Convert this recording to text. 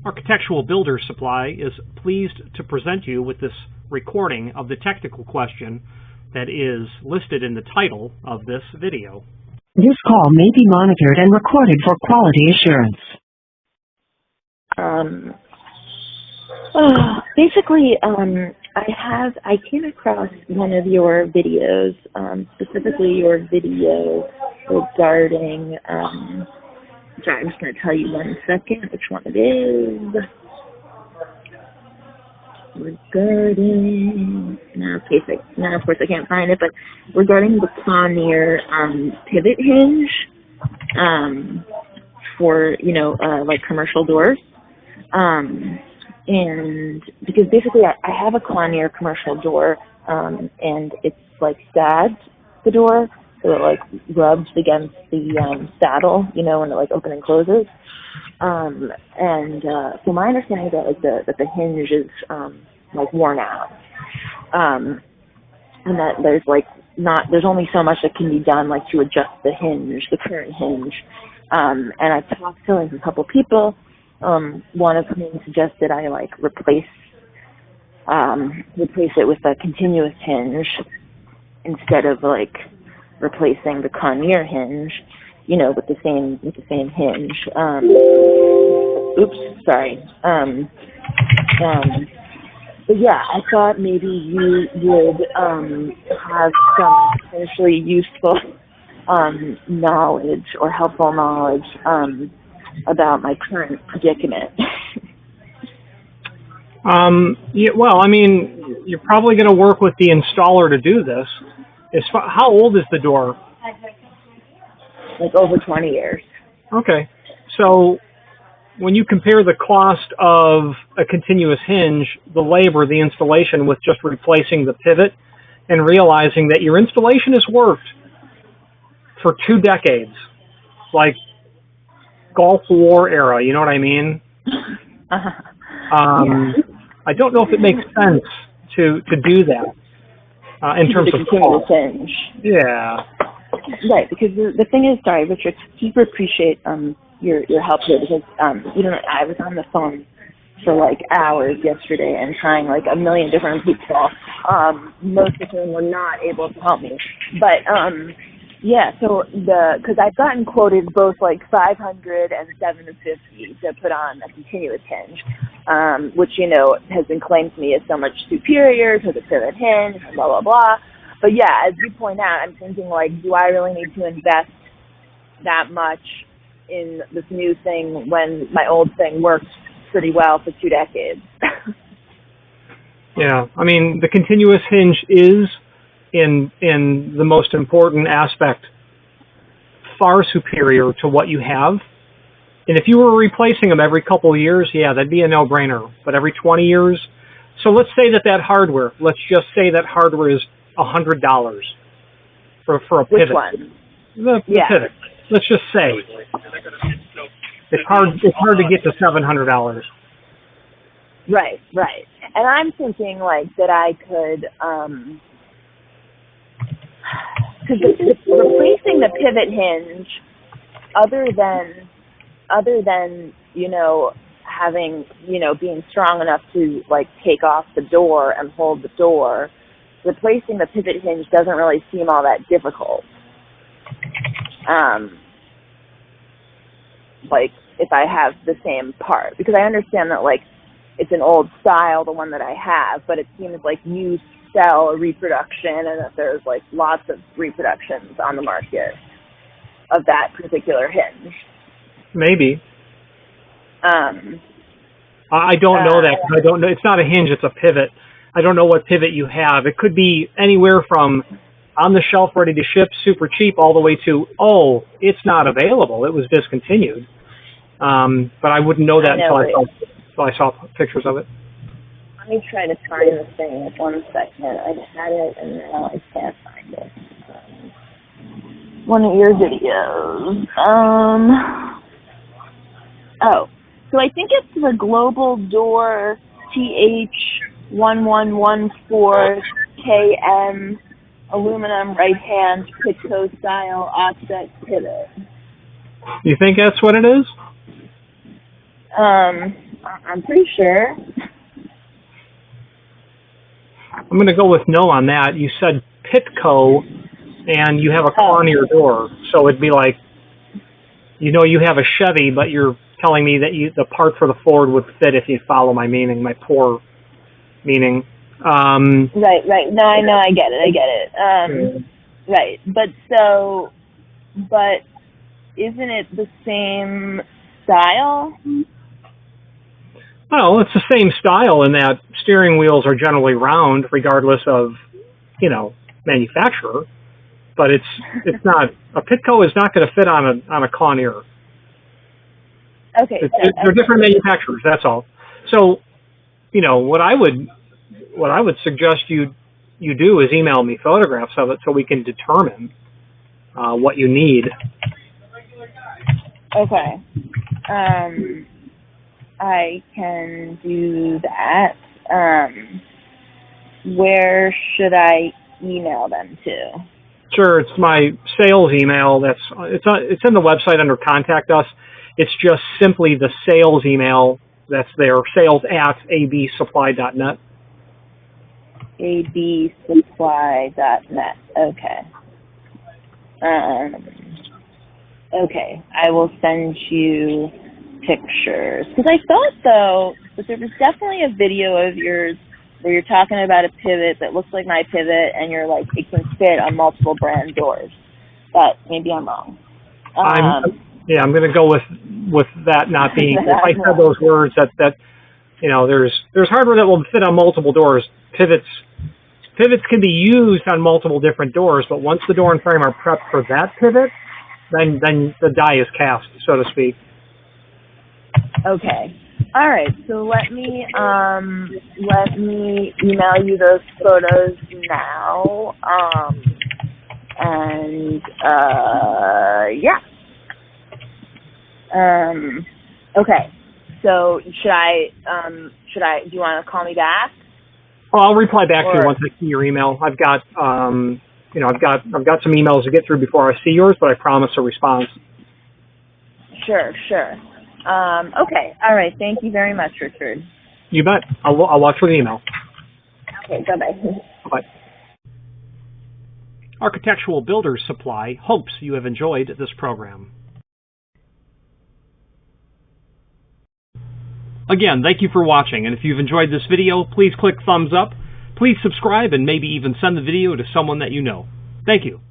Architectural Builder's Supply is pleased to present you with this recording of the technical question that is listed in the title of this video. This call may be monitored and recorded for quality assurance. I came across one of your videos, specifically your video regarding, sorry, I'm just going to tell you 1 second which one it is. Regarding, now of course I can't find it, but regarding the Kawneer pivot hinge for, like commercial doors. And because basically I have a Kawneer commercial door, and it's like sagged, the door, so it like rubs against the saddle, when it like opens and closes. So my understanding is that the hinge is like worn out, and that there's only so much that can be done like to adjust the hinge, the current hinge. And I've talked to like a couple people. One of whom suggested I like replace it with a continuous hinge instead of like replacing the Kawneer hinge, with the same hinge. Oops, sorry. But yeah, I thought maybe you would have some potentially useful knowledge or helpful knowledge about my current predicament. Yeah, well, I mean, you're probably going to work with the installer to do this. How old is the door? Like over 20 years. Okay. So when you compare the cost of a continuous hinge, the labor, the installation with just replacing the pivot and realizing that your installation has worked for 2 decades, like Gulf War era, you know what I mean? I don't know if it makes sense to do that in terms of continuous hinge. Yeah. Right, because the thing is, sorry, Richard, super appreciate your help here, because I was on the phone for like hours yesterday and trying like a million different people, most of whom were not able to help me. But yeah, so because I've gotten quoted both like $500 and $750 to put on a continuous hinge, which has been claimed to me as so much superior to the pivot hinge, blah blah blah. But yeah, as you point out, I'm thinking like, do I really need to invest that much in this new thing when my old thing worked pretty well for 2 decades? Yeah, I mean, the continuous hinge is, in the most important aspect, far superior to what you have. And if you were replacing them every couple of years, yeah, that'd be a no-brainer. But every 20 years, so let's say that hardware, let's just say that hardware is $100 for a pivot. Which one? The pivot. Let's just say it's hard to get to $700. Right. And I'm thinking like that I could, because replacing the pivot hinge, other than having being strong enough to like take off the door and hold the door, replacing the pivot hinge doesn't really seem all that difficult. Like if I have the same part, because I understand that like it's an old style, the one that I have, but it seems like you sell a reproduction and that there's like lots of reproductions on the market of that particular hinge. Maybe. I don't know that. I don't know. It's not a hinge. It's a pivot. I don't know what pivot you have. It could be anywhere from on the shelf, ready to ship, super cheap, all the way to, oh, it's not available. It was discontinued. But I wouldn't know that until I saw pictures of it. Let me try to find the thing. 1 second. I had it and now I can't find it. One of your videos. So I think it's the Global Door TH1114KM aluminum right-hand Pitco style offset pivot. You think that's what it is? I'm pretty sure. I'm going to go with no on that. You said Pitco, and you have a Kawneer door, so it'd be like, you have a Chevy, but you're telling me that the part for the Ford would fit if you follow my meaning, my poor meaning. Right. No, I know. I get it. Right. But isn't it the same style? Well, it's the same style in that steering wheels are generally round, regardless of, manufacturer. But it's not, a Pitco is not going to fit on a Kawneer. Okay. They're different manufacturers. That's all. So, what I would suggest you do is email me photographs of it so we can determine what you need. Okay. I can do that. Where should I email them to? Sure, it's my sales email. It's in the website under Contact Us. It's just simply the sales email that's there, sales@absupply.net. absupply.net. Okay. Okay. I will send you pictures. Because I thought, though, that there was definitely a video of yours where you're talking about a pivot that looks like my pivot, and you're like, it can fit on multiple brand doors. But maybe I'm wrong. I'm going to go with that not being. If I said those words, that there's hardware that will fit on multiple doors. Pivots can be used on multiple different doors, but once the door and frame are prepped for that pivot, then the die is cast, so to speak. Okay. All right. So let me email you those photos now. Yeah. Okay. So do you want to call me back? Well, I'll reply back to you once I see your email. I've got some emails to get through before I see yours, but I promise a response. Sure. Okay. All right. Thank you very much, Richard. You bet. I'll watch for the email. Okay. Bye-bye. Bye-bye. Architectural Builders Supply hopes you have enjoyed this program. Again, thank you for watching, and if you've enjoyed this video, please click thumbs up, please subscribe, and maybe even send the video to someone that you know. Thank you.